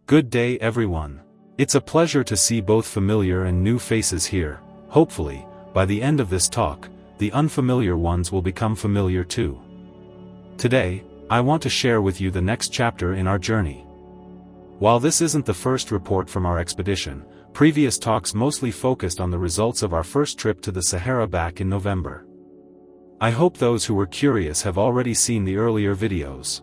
Good day everyone. It's a pleasure to see both familiar and new faces here. Hopefully, by the end of this talk, the unfamiliar ones will become familiar too. Today, I want to share with you the next chapter in our journey. While this isn't the first report from our expedition, previous talks mostly focused on the results of our first trip to the Sahara back in November. I hope those who were curious have already seen the earlier videos.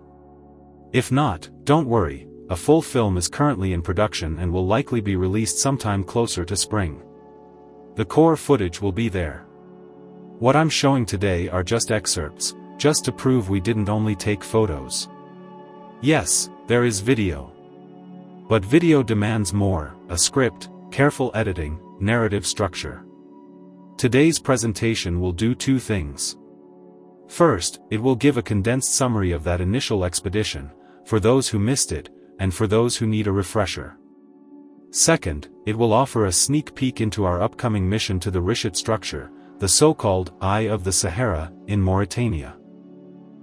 If not, don't worry, a full film is currently in production and will likely be released sometime closer to spring. The core footage will be there. What I'm showing today are just excerpts, just to prove we didn't only take photos. Yes, there is video. But video demands more, a script, careful editing, narrative structure. Today's presentation will do two things. First, it will give a condensed summary of that initial expedition, for those who missed it, and for those who need a refresher. Second, it will offer a sneak peek into our upcoming mission to the Richat Structure, the so-called Eye of the Sahara, in Mauritania.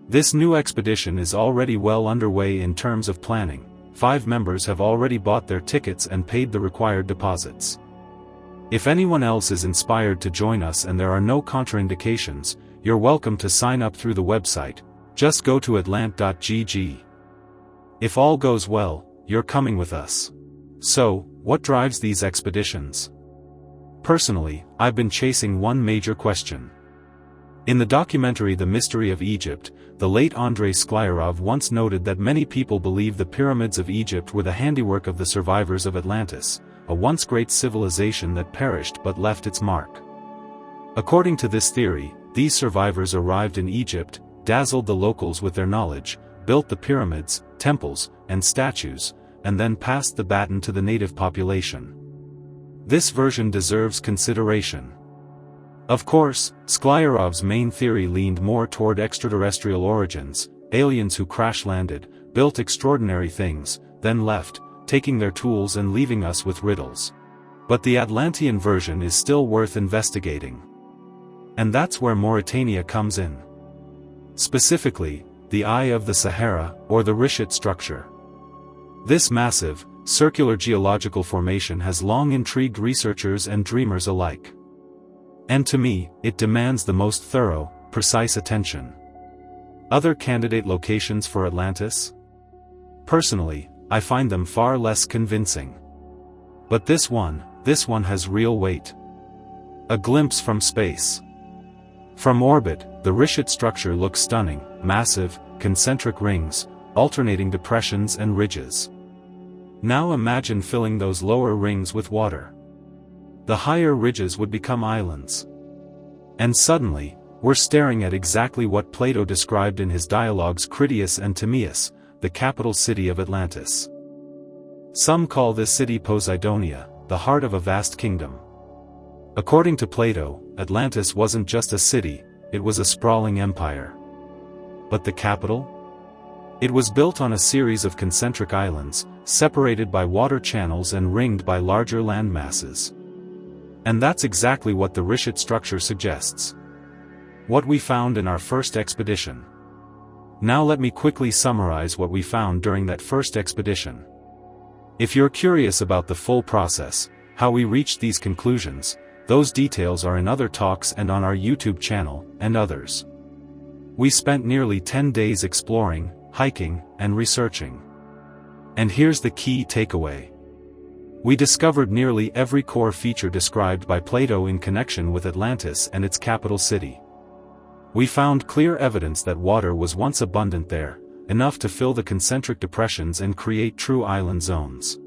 This new expedition is already well underway in terms of planning. 5 members have already bought their tickets and paid the required deposits. If anyone else is inspired to join us and there are no contraindications, you're welcome to sign up through the website. Just go to atlant.gg. If all goes well, you're coming with us. So, what drives these expeditions? Personally, I've been chasing one major question. In the documentary The Mystery of Egypt, the late Andrei Sklyarov once noted that many people believe the pyramids of Egypt were the handiwork of the survivors of Atlantis, a once great civilization that perished but left its mark. According to this theory, these survivors arrived in Egypt, dazzled the locals with their knowledge, built the pyramids, temples, and statues, and then passed the baton to the native population. This version deserves consideration. Of course, Sklyarov's main theory leaned more toward extraterrestrial origins, aliens who crash-landed, built extraordinary things, then left, taking their tools and leaving us with riddles. But the Atlantean version is still worth investigating. And that's where Mauritania comes in. Specifically, the Eye of the Sahara, or the Richat Structure. This massive, circular geological formation has long intrigued researchers and dreamers alike. And to me, it demands the most thorough, precise attention. Other candidate locations for Atlantis? Personally, I find them far less convincing. But this one has real weight. A glimpse from space. From orbit, the Richat Structure looks stunning, massive, concentric rings, alternating depressions and ridges. Now imagine filling those lower rings with water. The higher ridges would become islands. And suddenly, we're staring at exactly what Plato described in his dialogues Critias and Timaeus, the capital city of Atlantis. Some call this city Poseidonia, the heart of a vast kingdom. According to Plato, Atlantis wasn't just a city, it was a sprawling empire. But the capital? It was built on a series of concentric islands, separated by water channels and ringed by larger land masses. And that's exactly what the Richat Structure suggests. What we found in our first expedition. Now let me quickly summarize what we found during that first expedition. If you're curious about the full process, how we reached these conclusions, those details are in other talks and on our YouTube channel, and others. We spent nearly 10 days exploring, hiking, and researching. And here's the key takeaway. We discovered nearly every core feature described by Plato in connection with Atlantis and its capital city. We found clear evidence that water was once abundant there, enough to fill the concentric depressions and create true island zones.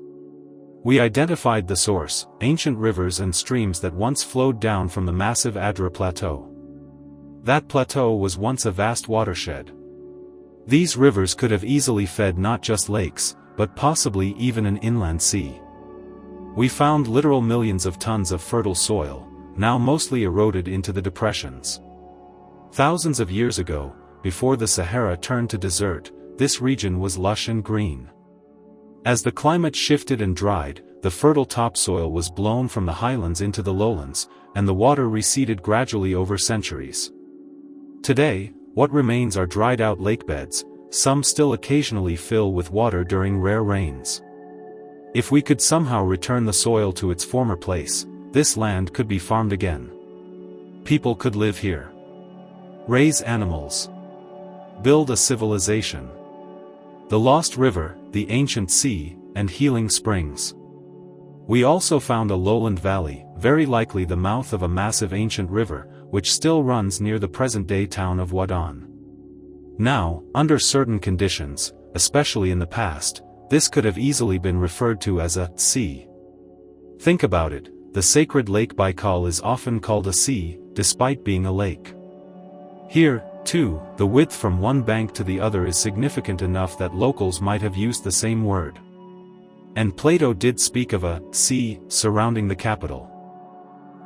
We identified the source, ancient rivers and streams that once flowed down from the massive Adrar Plateau. That plateau was once a vast watershed. These rivers could have easily fed not just lakes, but possibly even an inland sea. We found literal millions of tons of fertile soil, now mostly eroded into the depressions. Thousands of years ago, before the Sahara turned to desert, this region was lush and green. As the climate shifted and dried, the fertile topsoil was blown from the highlands into the lowlands, and the water receded gradually over centuries. Today, what remains are dried-out lakebeds, some still occasionally fill with water during rare rains. If we could somehow return the soil to its former place, this land could be farmed again. People could live here. Raise animals. Build a civilization. The lost river, the ancient sea, and healing springs. We also found a lowland valley, very likely the mouth of a massive ancient river, which still runs near the present-day town of Radon. Now, under certain conditions, especially in the past, this could have easily been referred to as a sea. Think about it, the sacred Lake Baikal is often called a sea, despite being a lake. Here, too, the width from one bank to the other is significant enough that locals might have used the same word. And Plato did speak of a sea surrounding the capital.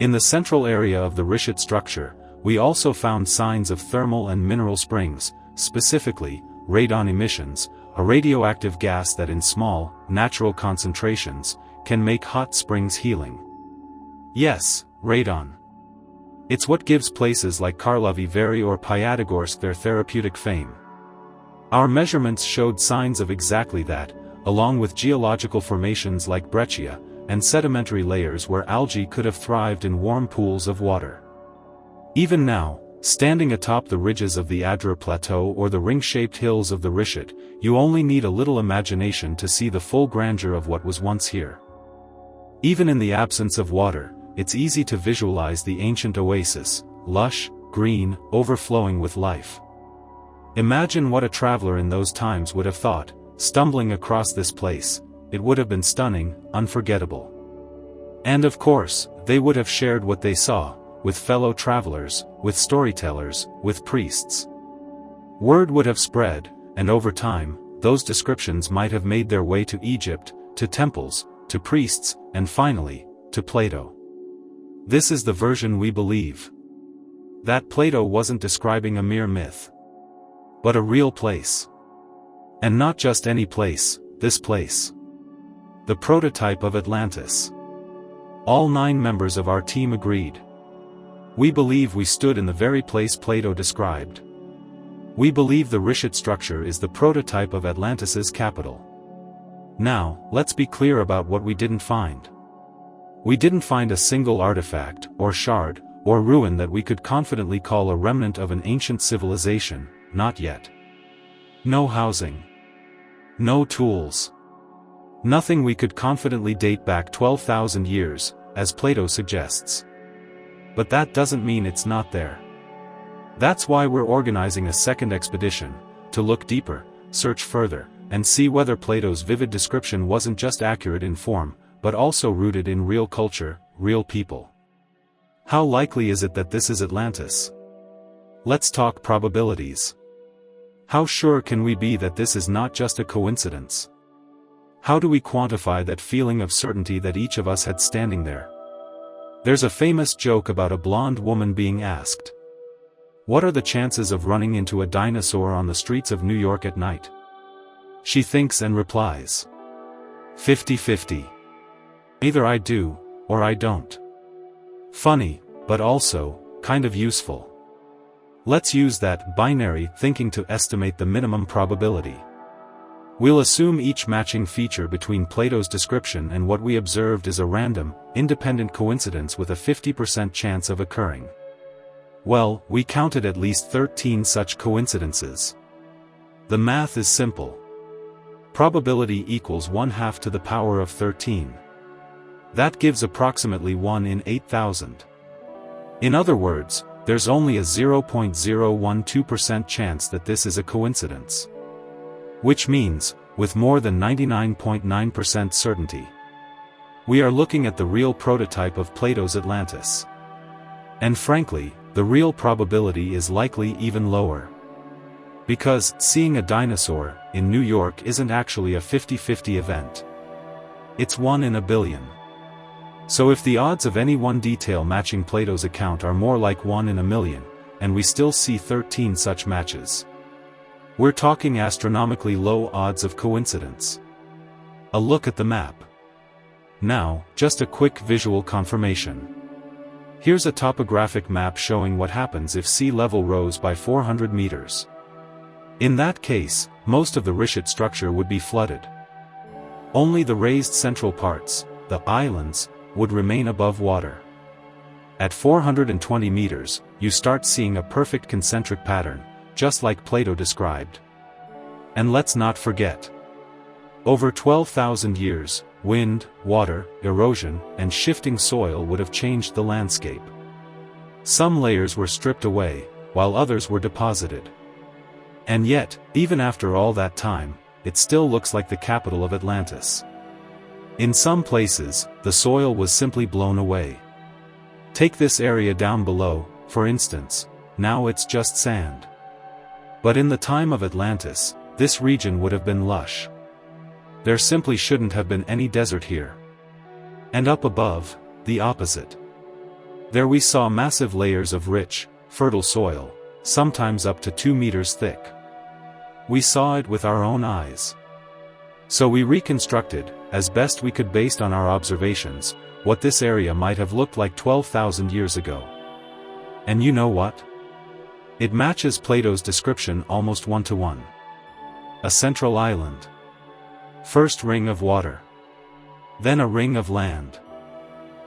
In the central area of the Richat structure, we also found signs of thermal and mineral springs, specifically, radon emissions, a radioactive gas that in small, natural concentrations, can make hot springs healing. Yes, radon. It's what gives places like Karlovy Vary or Piatigorsk their therapeutic fame. Our measurements showed signs of exactly that, along with geological formations like breccia, and sedimentary layers where algae could have thrived in warm pools of water. Even now, standing atop the ridges of the Adrar Plateau or the ring-shaped hills of the Richat, you only need a little imagination to see the full grandeur of what was once here. Even in the absence of water, it's easy to visualize the ancient oasis, lush, green, overflowing with life. Imagine what a traveler in those times would have thought, stumbling across this place. It would have been stunning, unforgettable. And of course, they would have shared what they saw, with fellow travelers, with storytellers, with priests. Word would have spread, and over time, those descriptions might have made their way to Egypt, to temples, to priests, and finally, to Plato. This is the version we believe. That Plato wasn't describing a mere myth, but a real place. And not just any place, this place. The prototype of Atlantis. All 9 members of our team agreed. We believe we stood in the very place Plato described. We believe the Richat structure is the prototype of Atlantis's capital. Now, let's be clear about what we didn't find. We didn't find a single artifact, or shard, or ruin that we could confidently call a remnant of an ancient civilization, not yet. No housing. No tools. Nothing we could confidently date back 12,000 years, as Plato suggests. But that doesn't mean it's not there. That's why we're organizing a second expedition, to look deeper, search further, and see whether Plato's vivid description wasn't just accurate in form, but also rooted in real culture, real people. How likely is it that this is Atlantis? Let's talk probabilities. How sure can we be that this is not just a coincidence? How do we quantify that feeling of certainty that each of us had standing there? There's a famous joke about a blonde woman being asked, "What are the chances of running into a dinosaur on the streets of New York at night?" She thinks and replies, 50-50. Either I do, or I don't. Funny, but also, kind of useful. Let's use that binary thinking to estimate the minimum probability. We'll assume each matching feature between Plato's description and what we observed is a random, independent coincidence with a 50% chance of occurring. Well, we counted at least 13 such coincidences. The math is simple. Probability equals 1/2 to the power of 13. That gives approximately 1 in 8,000. In other words, there's only a 0.012% chance that this is a coincidence. Which means, with more than 99.9% certainty, we are looking at the real prototype of Plato's Atlantis. And frankly, the real probability is likely even lower. Because, seeing a dinosaur, in New York isn't actually a 50-50 event. It's 1 in a billion. So if the odds of any one detail matching Plato's account are more like 1 in a million, and we still see 13 such matches, we're talking astronomically low odds of coincidence. A look at the map. Now, just a quick visual confirmation. Here's a topographic map showing what happens if sea level rose by 400 meters. In that case, most of the Richat structure would be flooded. Only the raised central parts, the islands, would remain above water. At 420 meters, you start seeing a perfect concentric pattern, just like Plato described. And let's not forget. Over 12,000 years, wind, water, erosion, and shifting soil would have changed the landscape. Some layers were stripped away, while others were deposited. And yet, even after all that time, it still looks like the capital of Atlantis. In some places, the soil was simply blown away. Take this area down below, for instance. Now it's just sand. But in the time of Atlantis, this region would have been lush. There simply shouldn't have been any desert here. And up above, the opposite. There we saw massive layers of rich, fertile soil, sometimes up to 2 meters thick. We saw it with our own eyes. So we reconstructed, as best we could based on our observations, what this area might have looked like 12,000 years ago. And you know what? It matches Plato's description almost 1-to-1. A central island. First ring of water. Then a ring of land.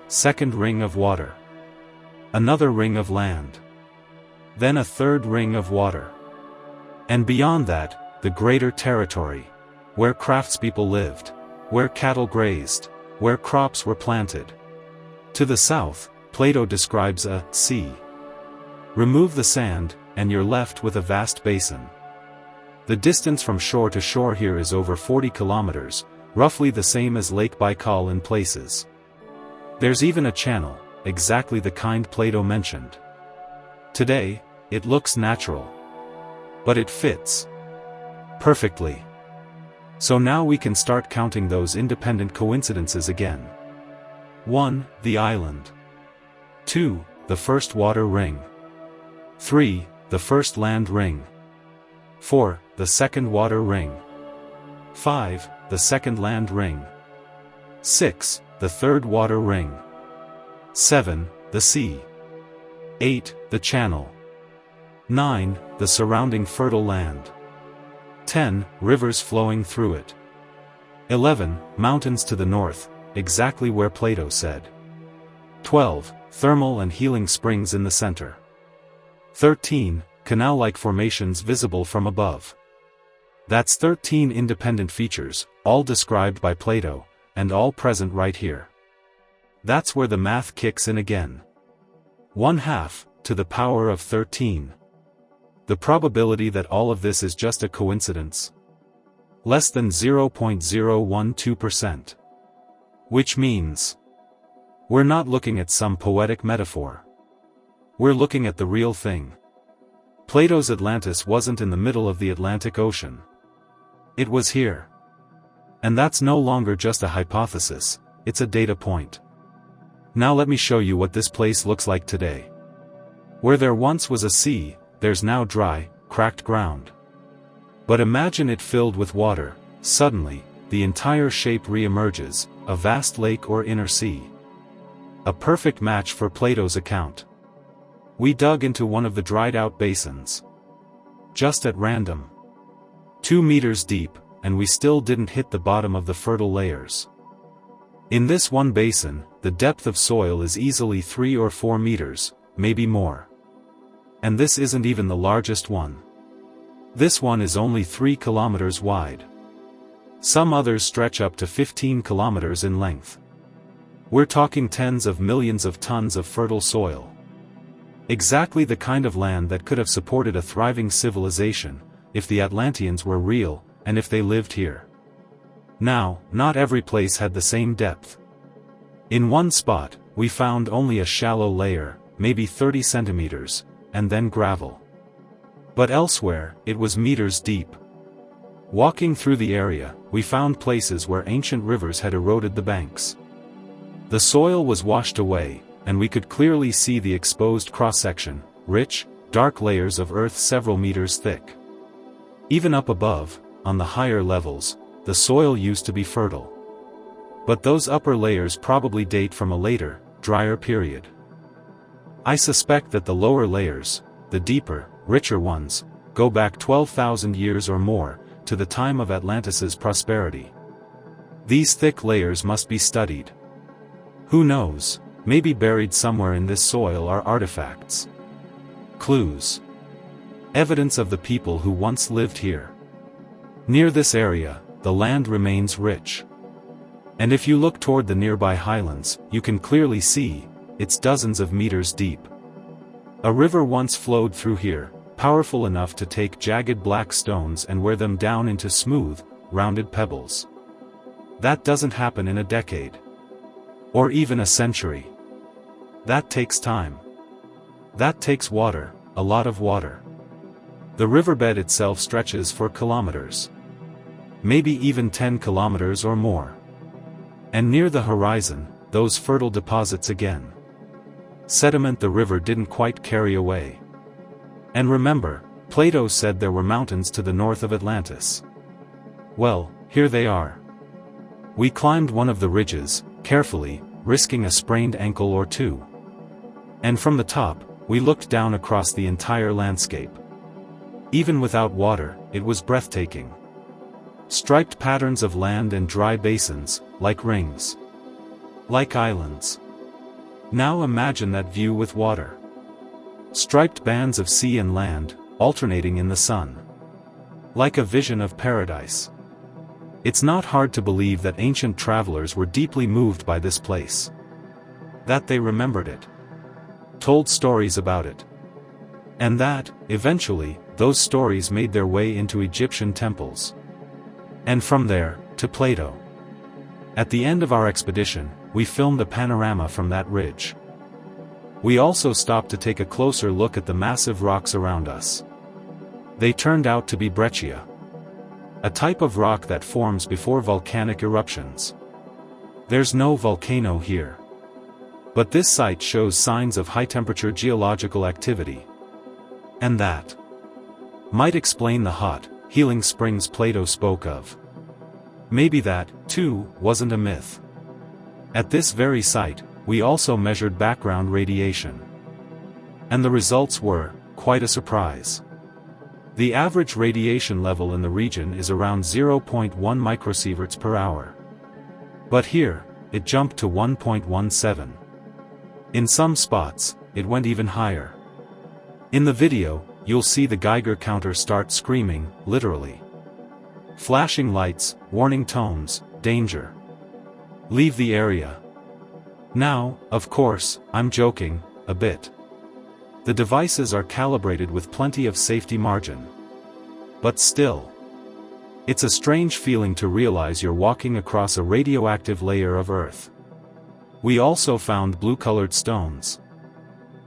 Second ring of water. Another ring of land. Then a third ring of water. And beyond that, the greater territory, where craftspeople lived, where cattle grazed, where crops were planted. To the south, Plato describes a sea. Remove the sand, and you're left with a vast basin. The distance from shore to shore here is over 40 kilometers, roughly the same as Lake Baikal in places. There's even a channel, exactly the kind Plato mentioned. Today, it looks natural. But it fits perfectly. So now we can start counting those independent coincidences again. 1. The island. 2. The first water ring. 3. The first land ring. 4. The second water ring. 5. The second land ring. 6. The third water ring. 7. The sea. 8. The channel. 9. The surrounding fertile land. 10. Rivers flowing through it. 11. Mountains to the north, exactly where Plato said. 12. Thermal and healing springs in the center. 13. Canal-like formations visible from above. That's 13 independent features, all described by Plato, and all present right here. That's where the math kicks in again. 1/2, to the power of 13. The probability that all of this is just a coincidence? Less than 0.012%. Which means, we're not looking at some poetic metaphor. We're looking at the real thing. Plato's Atlantis wasn't in the middle of the Atlantic Ocean. It was here. And that's no longer just a hypothesis, it's a data point. Now let me show you what this place looks like today. Where there once was a sea, there's now dry, cracked ground. But imagine it filled with water. Suddenly, the entire shape re-emerges, a vast lake or inner sea. A perfect match for Plato's account. We dug into one of the dried-out basins. Just at random. 2 meters deep, and we still didn't hit the bottom of the fertile layers. In this one basin, the depth of soil is easily 3 or 4 meters, maybe more. And this isn't even the largest one. This one is only 3 kilometers wide. Some others stretch up to 15 kilometers in length. We're talking tens of millions of tons of fertile soil. Exactly the kind of land that could have supported a thriving civilization, if the Atlanteans were real, and if they lived here. Now, not every place had the same depth. In one spot, we found only a shallow layer, maybe 30 centimeters, and then gravel. But elsewhere, it was meters deep. Walking through the area, we found places where ancient rivers had eroded the banks. The soil was washed away, and we could clearly see the exposed cross-section, rich, dark layers of earth several meters thick. Even up above, on the higher levels, the soil used to be fertile. But those upper layers probably date from a later, drier period. I suspect that the lower layers, the deeper, richer ones, go back 12,000 years or more, to the time of Atlantis's prosperity. These thick layers must be studied. Who knows, maybe buried somewhere in this soil are artifacts. Clues. Evidence of the people who once lived here. Near this area, the land remains rich. And if you look toward the nearby highlands, you can clearly see, it's dozens of meters deep. A river once flowed through here, powerful enough to take jagged black stones and wear them down into smooth, rounded pebbles. That doesn't happen in a decade. Or even a century. That takes time. That takes water, a lot of water. The riverbed itself stretches for kilometers. Maybe even 10 kilometers or more. And near the horizon, those fertile deposits again. Sediment the river didn't quite carry away. And remember, Plato said there were mountains to the north of Atlantis. Well, here they are. We climbed one of the ridges, carefully, risking a sprained ankle or two. And from the top, we looked down across the entire landscape. Even without water, it was breathtaking. Striped patterns of land and dry basins, like rings. Like islands. Now imagine that view with water. Striped bands of sea and land, alternating in the sun. Like a vision of paradise. It's not hard to believe that ancient travelers were deeply moved by this place. That they remembered it. Told stories about it. And that, eventually, those stories made their way into Egyptian temples. And from there, to Plato. At the end of our expedition, we filmed a panorama from that ridge. We also stopped to take a closer look at the massive rocks around us. They turned out to be breccia. A type of rock that forms before volcanic eruptions. There's no volcano here. But this site shows signs of high-temperature geological activity. And that might explain the hot, healing springs Plato spoke of. Maybe that, too, wasn't a myth. At this very site, we also measured background radiation. And the results were quite a surprise. The average radiation level in the region is around 0.1 microsieverts per hour. But here, it jumped to 1.17. In some spots, it went even higher. In the video, you'll see the Geiger counter start screaming, literally. Flashing lights, warning tones, danger. Leave the area. Now, of course, I'm joking, a bit. The devices are calibrated with plenty of safety margin. But still. It's a strange feeling to realize you're walking across a radioactive layer of Earth. We also found blue-colored stones.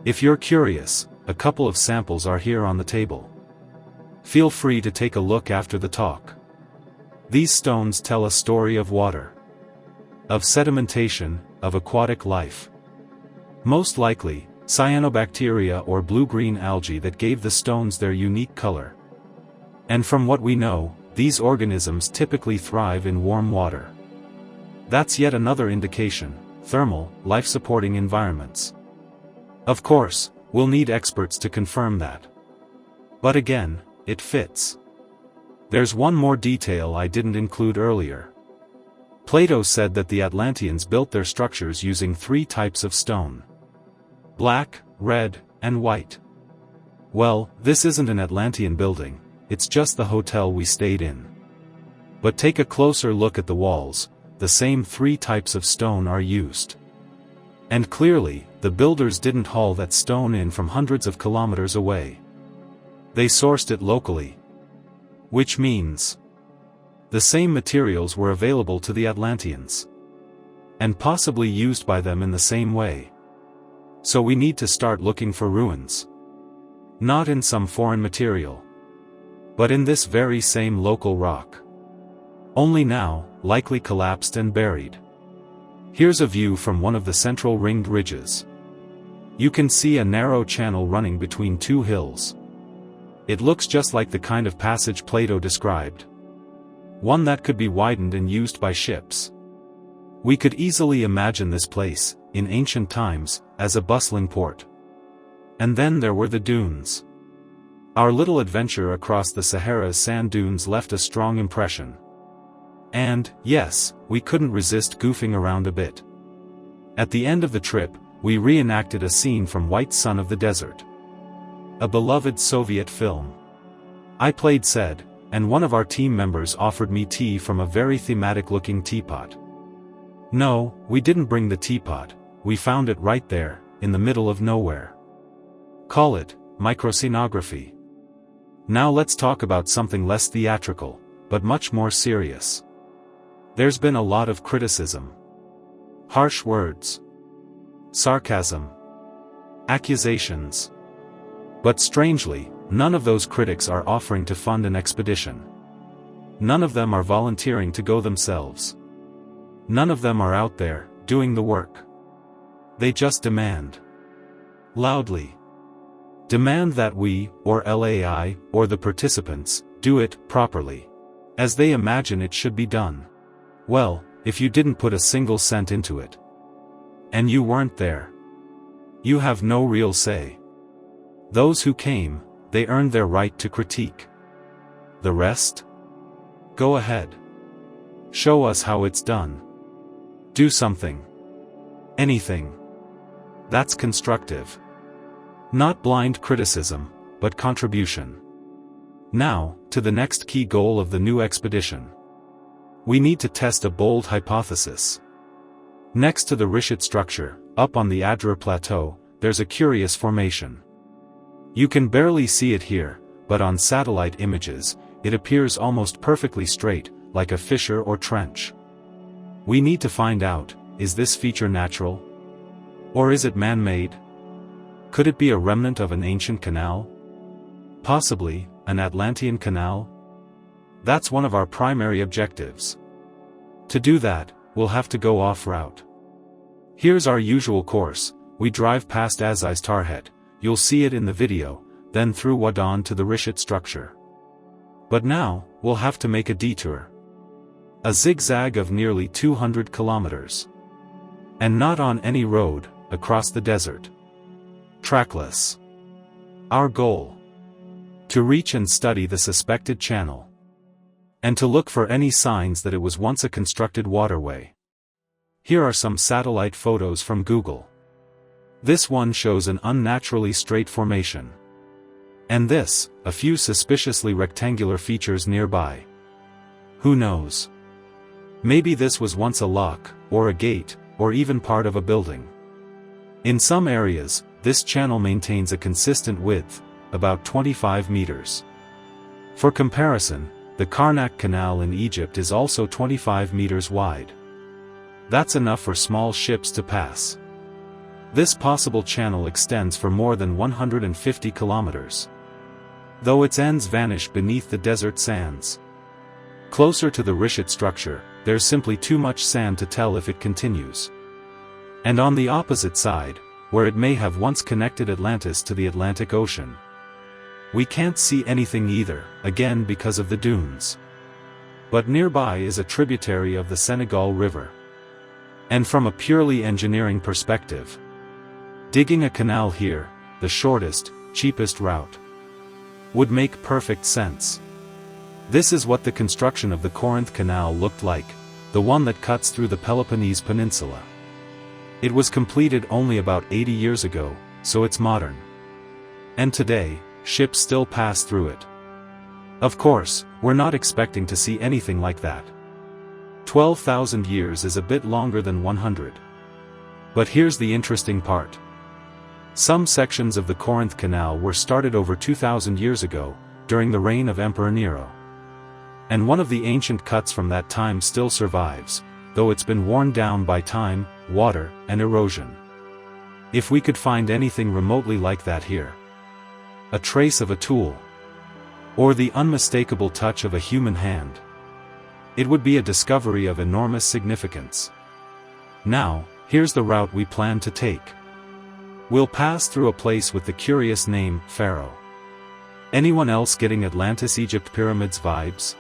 If you're curious, a couple of samples are here on the table. Feel free to take a look after the talk. These stones tell a story of water. Of sedimentation, of aquatic life. Most likely, cyanobacteria or blue-green algae that gave the stones their unique color. And from what we know, these organisms typically thrive in warm water. That's yet another indication, thermal, life-supporting environments. Of course, we'll need experts to confirm that. But again, it fits. There's one more detail I didn't include earlier. Plato said that the Atlanteans built their structures using 3 types of stone. Black, red, and white. Well, this isn't an Atlantean building, it's just the hotel we stayed in. But take a closer look at the walls, the same 3 types of stone are used. And clearly, the builders didn't haul that stone in from hundreds of kilometers away. They sourced it locally. Which means the same materials were available to the Atlanteans. And possibly used by them in the same way. So we need to start looking for ruins. Not in some foreign material. But in this very same local rock. Only now, likely collapsed and buried. Here's a view from one of the central ringed ridges. You can see a narrow channel running between 2 hills. It looks just like the kind of passage Plato described. One that could be widened and used by ships. We could easily imagine this place, in ancient times, as a bustling port. And then there were the dunes. Our little adventure across the Sahara's sand dunes left a strong impression. And, yes, we couldn't resist goofing around a bit. At the end of the trip, we reenacted a scene from White Sun of the Desert, a beloved Soviet film. I played Sed, and one of our team members offered me tea from a very thematic-looking teapot. No, we didn't bring the teapot, we found it right there, in the middle of nowhere. Call it microscenography. Now let's talk about something less theatrical, but much more serious. There's been a lot of criticism. Harsh words. Sarcasm. Accusations. But strangely, none of those critics are offering to fund an expedition. None of them are volunteering to go themselves. None of them are out there, doing the work. They just demand. Loudly. Demand that we, or LAI, or the participants, do it properly, as they imagine it should be done. Well, if you didn't put a single cent into it, and you weren't there, you have no real say. Those who came, they earned their right to critique. The rest? Go ahead. Show us how it's done. Do something. Anything. That's constructive. Not blind criticism, but contribution. Now, to the next key goal of the new expedition. We need to test a bold hypothesis. Next to the Richat Structure, up on the Adrar Plateau, there's a curious formation. You can barely see it here, but on satellite images, it appears almost perfectly straight, like a fissure or trench. We need to find out, is this feature natural? Or is it man-made? Could it be a remnant of an ancient canal? Possibly, an Atlantean canal? That's one of our primary objectives. To do that, we'll have to go off-route. Here's our usual course: we drive past Azai's Tarhet, you'll see it in the video, then through Radon to the Richat Structure. But now, we'll have to make a detour. A zigzag of nearly 200 kilometers. And not on any road, across the desert. Trackless. Our goal: to reach and study the suspected channel. And to look for any signs that it was once a constructed waterway. Here are some satellite photos from Google. This one shows an unnaturally straight formation. And this, a few suspiciously rectangular features nearby. Who knows? Maybe this was once a lock, or a gate, or even part of a building. In some areas, this channel maintains a consistent width, about 25 meters. For comparison, the Karnak Canal in Egypt is also 25 meters wide. That's enough for small ships to pass. This possible channel extends for more than 150 kilometers. Though its ends vanish beneath the desert sands. Closer to the Richat Structure, there's simply too much sand to tell if it continues. And on the opposite side, where it may have once connected Atlantis to the Atlantic Ocean, we can't see anything either, again because of the dunes. But nearby is a tributary of the Senegal River. And from a purely engineering perspective, digging a canal here, the shortest, cheapest route, would make perfect sense. This is what the construction of the Corinth Canal looked like, the one that cuts through the Peloponnese Peninsula. It was completed only about 80 years ago, so it's modern. And today, ships still pass through it. Of course, we're not expecting to see anything like that. 12,000 years is a bit longer than 100. But here's the interesting part. Some sections of the Corinth Canal were started over 2,000 years ago, during the reign of Emperor Nero. And one of the ancient cuts from that time still survives, though it's been worn down by time, water, and erosion. If we could find anything remotely like that here, a trace of a tool, or the unmistakable touch of a human hand, it would be a discovery of enormous significance. Now, here's the route we plan to take. We'll pass through a place with the curious name, Pharaoh. Anyone else getting Atlantis Egypt pyramids vibes?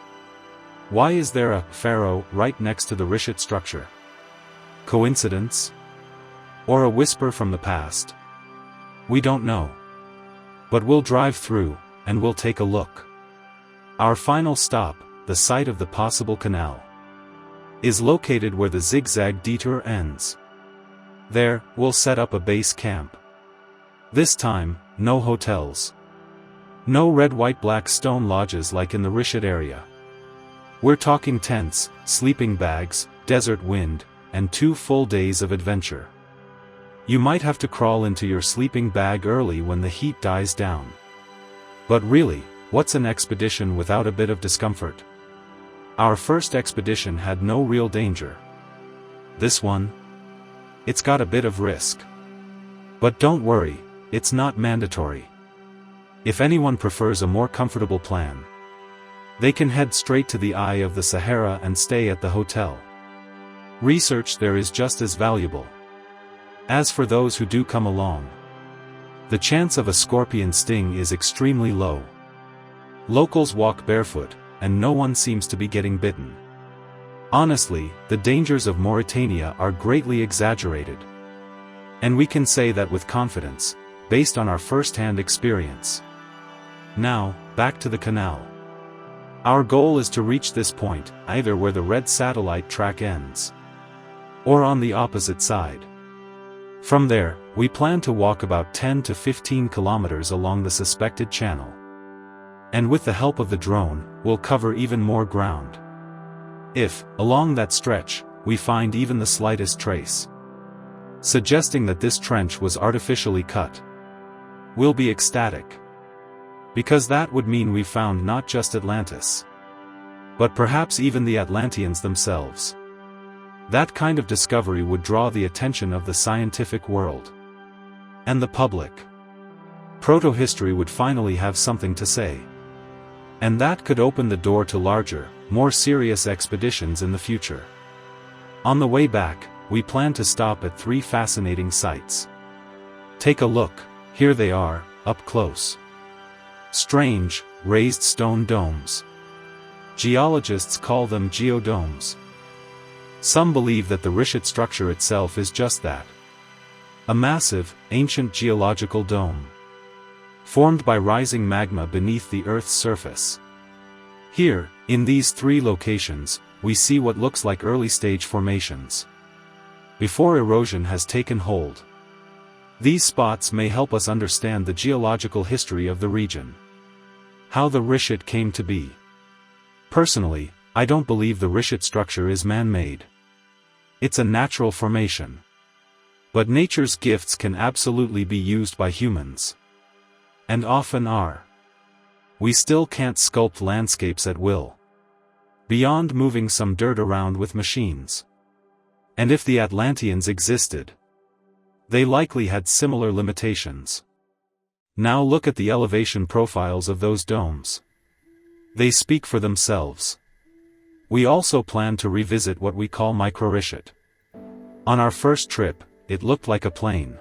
Why is there a pharaoh right next to the Richat Structure? Coincidence? Or a whisper from the past? We don't know. But we'll drive through, and we'll take a look. Our final stop, the site of the possible canal. is located where the zigzag detour ends. There, we'll set up a base camp. This time, no hotels. No red white black stone lodges like in the Richat area. We're talking tents, sleeping bags, desert wind, and 2 full days of adventure. You might have to crawl into your sleeping bag early when the heat dies down. But really, what's an expedition without a bit of discomfort? Our first expedition had no real danger. This one? It's got a bit of risk. But don't worry, it's not mandatory. If anyone prefers a more comfortable plan, they can head straight to the eye of the Sahara and stay at the hotel. Research there is just as valuable. As for those who do come along, the chance of a scorpion sting is extremely low. Locals walk barefoot, and no one seems to be getting bitten. Honestly, the dangers of Mauritania are greatly exaggerated. And we can say that with confidence, based on our first-hand experience. Now, back to the canal. Our goal is to reach this point, either where the red satellite track ends, or on the opposite side. From there, we plan to walk about 10 to 15 kilometers along the suspected channel. And with the help of the drone, we'll cover even more ground. If, along that stretch, we find even the slightest trace suggesting that this trench was artificially cut, we'll be ecstatic. Because that would mean we found not just Atlantis, but perhaps even the Atlanteans themselves. That kind of discovery would draw the attention of the scientific world and the public. Proto-history would finally have something to say. And that could open the door to larger, more serious expeditions in the future. On the way back, we plan to stop at 3 fascinating sites. Take a look, here they are, up close. Strange, raised stone domes. Geologists call them geodomes. Some believe that the Richat structure itself is just that. A massive, ancient geological dome, formed by rising magma beneath the Earth's surface. Here, in these 3 locations, we see what looks like early-stage formations, before erosion has taken hold. These spots may help us understand the geological history of the region. How the Richat came to be. Personally, I don't believe the Richat structure is man-made. It's a natural formation. But nature's gifts can absolutely be used by humans. And often are. We still can't sculpt landscapes at will, beyond moving some dirt around with machines. And if the Atlanteans existed, they likely had similar limitations. Now look at the elevation profiles of those domes. They speak for themselves. We also plan to revisit what we call micro-Richat. On our first trip, it looked like a plain.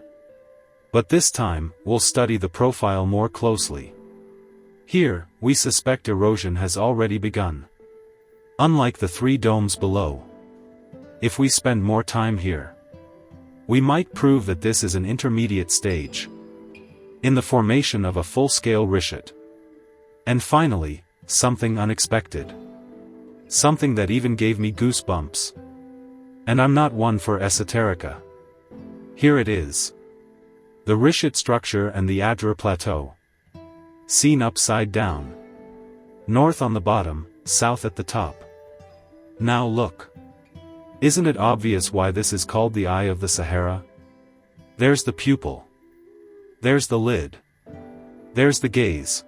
But this time, we'll study the profile more closely. Here, we suspect erosion has already begun. Unlike the 3 domes below. If we spend more time here, we might prove that this is an intermediate stage in the formation of a full-scale Richat. And finally, something unexpected. Something that even gave me goosebumps. And I'm not one for esoterica. Here it is. The Richat structure and the Adrar Plateau. Seen upside down. North on the bottom, south at the top. Now look. Isn't it obvious why this is called the Eye of the Sahara? There's the pupil. There's the lid. There's the gaze.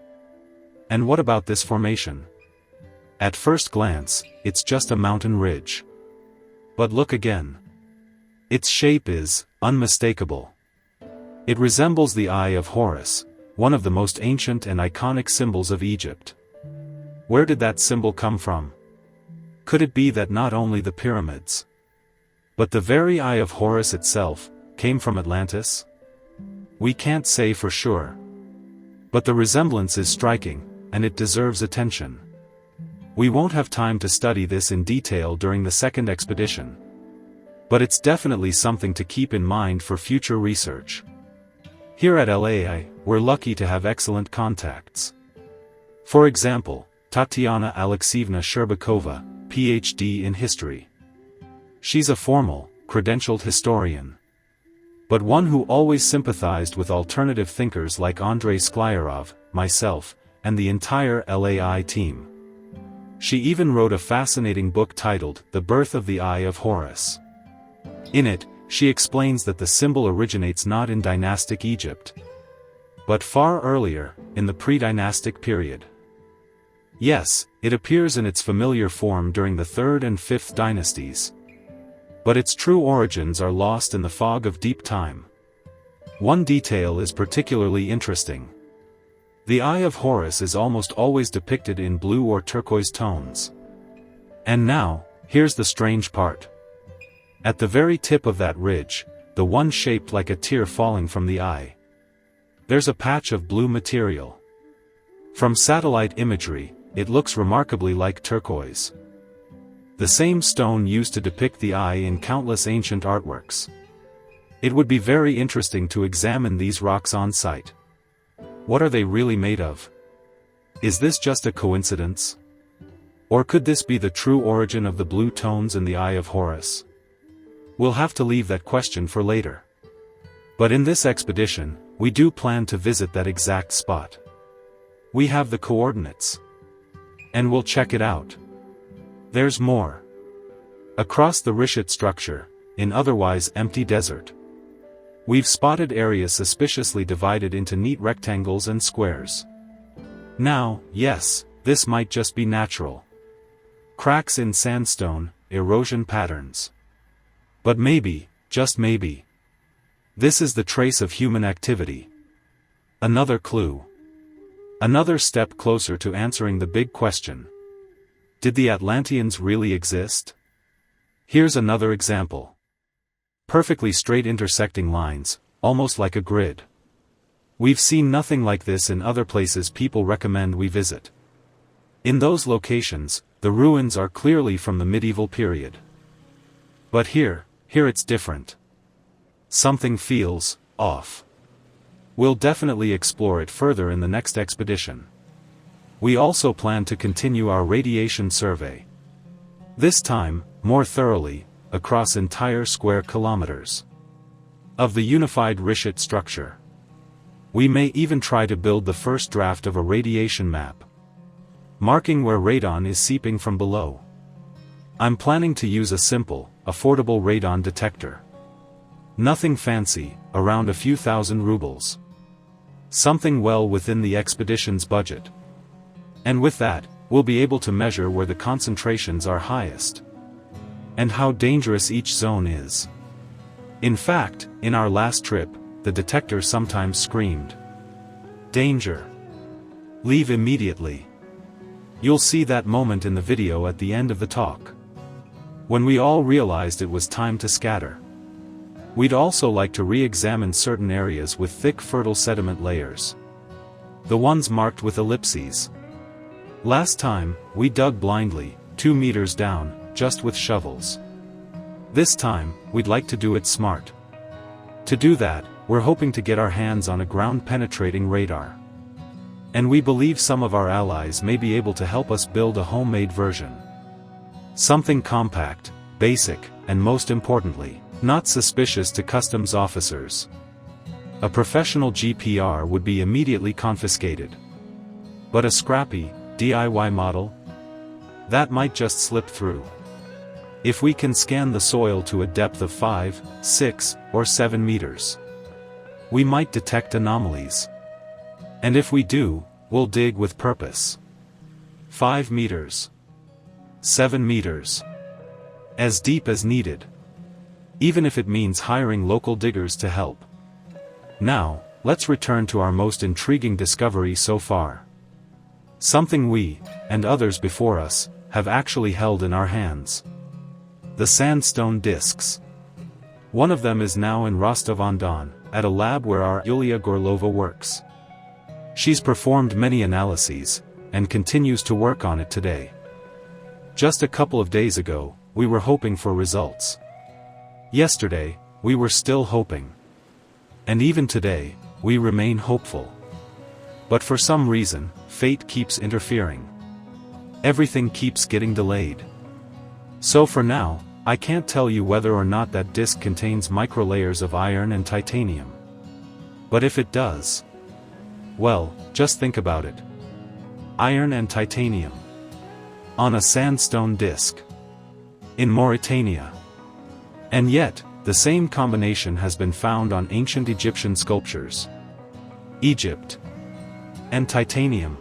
And what about this formation? At first glance, it's just a mountain ridge. But look again. Its shape is unmistakable. It resembles the Eye of Horus, one of the most ancient and iconic symbols of Egypt. Where did that symbol come from? Could it be that not only the pyramids, but the very Eye of Horus itself, came from Atlantis? We can't say for sure. But the resemblance is striking, and it deserves attention. We won't have time to study this in detail during the second expedition. But it's definitely something to keep in mind for future research. Here at LAI, we're lucky to have excellent contacts. For example, Tatiana Alexeyevna Sherbakova, PhD in history. She's a formal, credentialed historian, but one who always sympathized with alternative thinkers like Andrei Sklyarov, myself, and the entire LAI team. She even wrote a fascinating book titled The Birth of the Eye of Horus. In it, she explains that the symbol originates not in dynastic Egypt, but far earlier, in the pre-dynastic period. Yes, it appears in its familiar form during the 3rd and 5th dynasties, but its true origins are lost in the fog of deep time. One detail is particularly interesting. The Eye of Horus is almost always depicted in blue or turquoise tones. And now, here's the strange part. At the very tip of that ridge, the one shaped like a tear falling from the eye, there's a patch of blue material. From satellite imagery, it looks remarkably like turquoise, the same stone used to depict the eye in countless ancient artworks. It would be very interesting to examine these rocks on site. What are they really made of? Is this just a coincidence? Or could this be the true origin of the blue tones in the Eye of Horus? We'll have to leave that question for later. But in this expedition, we do plan to visit that exact spot. We have the coordinates. And we'll check it out. There's more. Across the Richat Structure, in otherwise empty desert, we've spotted areas suspiciously divided into neat rectangles and squares. Now, yes, this might just be natural. Cracks in sandstone, erosion patterns. But maybe, just maybe, this is the trace of human activity. Another clue. Another step closer to answering the big question. Did the Atlanteans really exist? Here's another example. Perfectly straight intersecting lines, almost like a grid. We've seen nothing like this in other places people recommend we visit. In those locations, the ruins are clearly from the medieval period. But here it's different. Something feels off. We'll definitely explore it further in the next expedition. We also plan to continue our radiation survey. This time, more thoroughly, across entire square kilometers of the unified Richat structure. We may even try to build the first draft of a radiation map, marking where radon is seeping from below. I'm planning to use a simple, affordable radon detector. Nothing fancy, around a few thousand rubles. Something well within the expedition's budget. And with that, we'll be able to measure where the concentrations are highest, and how dangerous each zone is. In fact, in our last trip, the detector sometimes screamed, "Danger! Leave immediately." You'll see that moment in the video at the end of the talk, when we all realized it was time to scatter. We'd also like to re-examine certain areas with thick fertile sediment layers. The ones marked with ellipses. Last time, we dug blindly, 2 meters down, just with shovels. This time, we'd like to do it smart. To do that, we're hoping to get our hands on a ground-penetrating radar. And we believe some of our allies may be able to help us build a homemade version. Something compact, basic, and most importantly, not suspicious to customs officers. A professional GPR would be immediately confiscated. But a scrappy, DIY model? That might just slip through. If we can scan the soil to a depth of 5, 6, or 7 meters, we might detect anomalies. And if we do, we'll dig with purpose. 5 meters. 7 meters. As deep as needed. Even if it means hiring local diggers to help. Now, let's return to our most intriguing discovery so far. Something we, and others before us, have actually held in our hands. The sandstone discs. One of them is now in Rostov-on-Don, at a lab where our Yulia Gorlova works. She's performed many analyses, and continues to work on it today. Just a couple of days ago, we were hoping for results. Yesterday, we were still hoping. And even today, we remain hopeful. But for some reason, fate keeps interfering. Everything keeps getting delayed. So for now, I can't tell you whether or not that disk contains microlayers of iron and titanium. But if it does, well, just think about it. Iron and titanium. On a sandstone disk. In Mauritania. And yet, the same combination has been found on ancient Egyptian sculptures. Egypt. And titanium.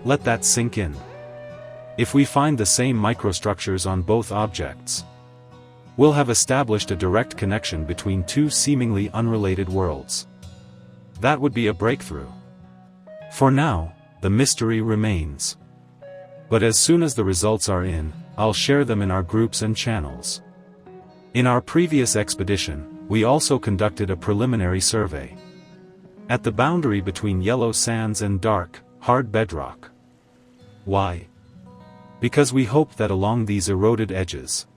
Let that sink in. If we find the same microstructures on both objects, we'll have established a direct connection between two seemingly unrelated worlds. That would be a breakthrough. For now, the mystery remains. But as soon as the results are in, I'll share them in our groups and channels. In our previous expedition, we also conducted a preliminary survey. At the boundary between yellow sands and dark, hard bedrock. Why? Because we hoped that along these eroded edges,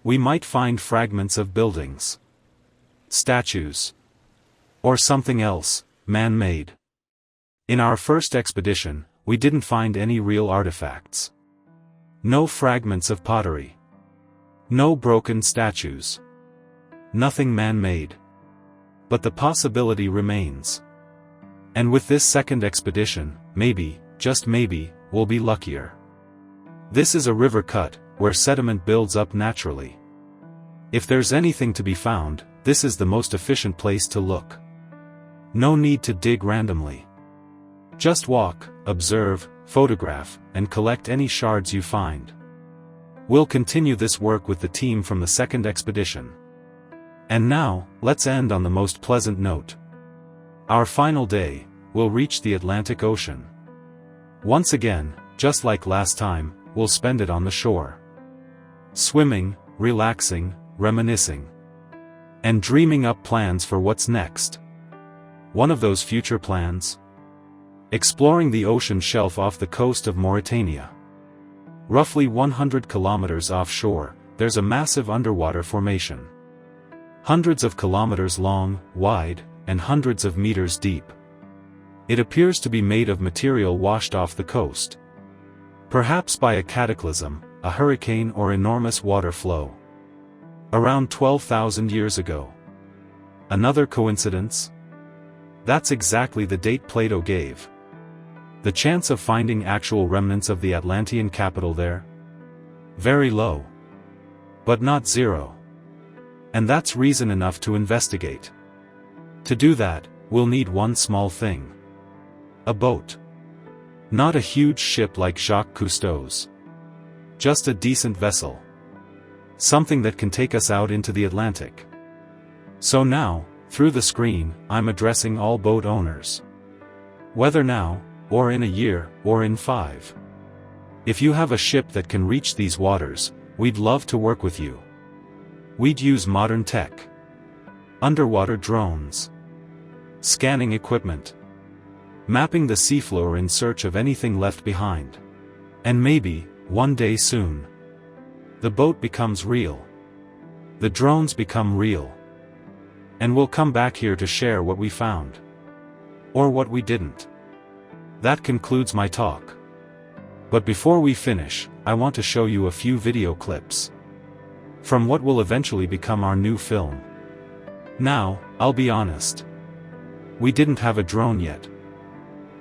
we might find fragments of buildings, statues, or something else, man-made. In our first expedition, we didn't find any real artifacts. No fragments of pottery. No broken statues. Nothing man-made. But the possibility remains. And with this second expedition, maybe, just maybe, we'll be luckier. This is a river cut, where sediment builds up naturally. If there's anything to be found, this is the most efficient place to look. No need to dig randomly. Just walk, observe, photograph, and collect any shards you find. We'll continue this work with the team from the second expedition. And now, let's end on the most pleasant note. Our final day, we'll reach the Atlantic Ocean. Once again, just like last time, we'll spend it on the shore. Swimming, relaxing, reminiscing. And dreaming up plans for what's next. One of those future plans? Exploring the ocean shelf off the coast of Mauritania. Roughly 100 kilometers offshore, there's a massive underwater formation. Hundreds of kilometers long, wide, and hundreds of meters deep. It appears to be made of material washed off the coast. Perhaps by a cataclysm, a hurricane or enormous water flow. Around 12,000 years ago. Another coincidence? That's exactly the date Plato gave. The chance of finding actual remnants of the Atlantean capital there? Very low. But not zero. And that's reason enough to investigate. To do that, we'll need one small thing. A boat. Not a huge ship like Jacques Cousteau's. Just a decent vessel. Something that can take us out into the Atlantic. So now, through the screen, I'm addressing all boat owners. Whether now, or in a year, or in 5. If you have a ship that can reach these waters, we'd love to work with you. We'd use modern tech. Underwater drones. Scanning equipment. Mapping the seafloor in search of anything left behind. And maybe, one day soon, the boat becomes real. The drones become real. And we'll come back here to share what we found. Or what we didn't. That concludes my talk. But before we finish, I want to show you a few video clips. From what will eventually become our new film. Now, I'll be honest. We didn't have a drone yet.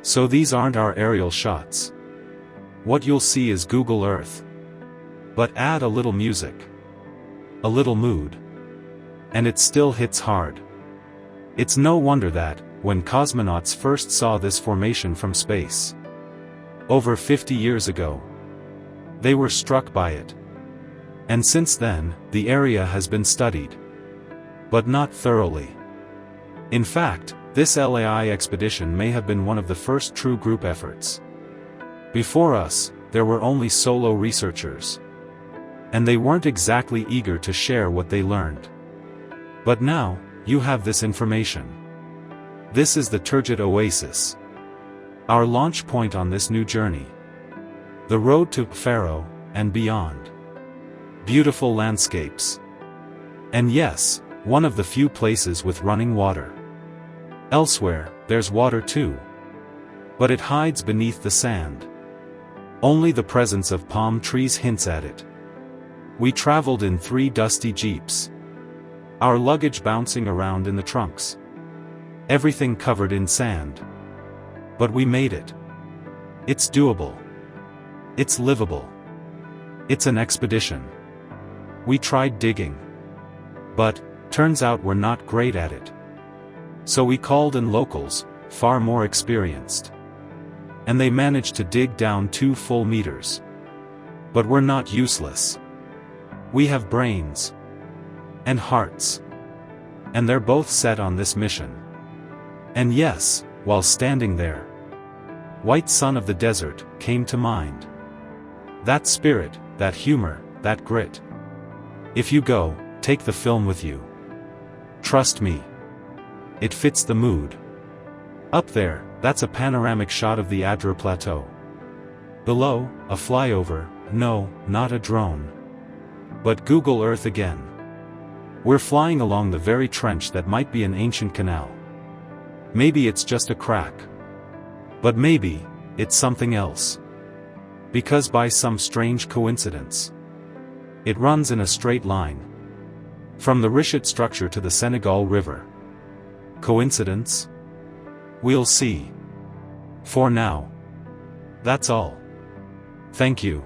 So these aren't our aerial shots. What you'll see is Google Earth. But add a little music. A little mood. And it still hits hard. It's no wonder that, when cosmonauts first saw this formation from space, over 50 years ago, they were struck by it. And since then, the area has been studied. But not thoroughly. In fact, this LAI expedition may have been one of the first true group efforts. Before us, there were only solo researchers. And they weren't exactly eager to share what they learned. But now, you have this information. This is the turgid oasis. Our launch point on this new journey. The road to Pharaoh, and beyond. Beautiful landscapes. And yes, one of the few places with running water. Elsewhere, there's water too. But it hides beneath the sand. Only the presence of palm trees hints at it. We traveled in 3 dusty jeeps. Our luggage bouncing around in the trunks. Everything covered in sand. But we made it. It's doable. It's livable. It's an expedition. We tried digging. But, turns out we're not great at it. So we called in locals, far more experienced. And they managed to dig down 2 full meters. But we're not useless. We have brains. And hearts. And they're both set on this mission. And yes, while standing there, White Sun of the Desert came to mind. That spirit, that humor, that grit. If you go, take the film with you. Trust me. It fits the mood. Up there, that's a panoramic shot of the Adrar Plateau. Below, a flyover, no, not a drone. But Google Earth again. We're flying along the very trench that might be an ancient canal. Maybe it's just a crack. But maybe, it's something else. Because by some strange coincidence, it runs in a straight line. From the Richat Structure to the Senegal River. Coincidence? We'll see. For now. That's all. Thank you.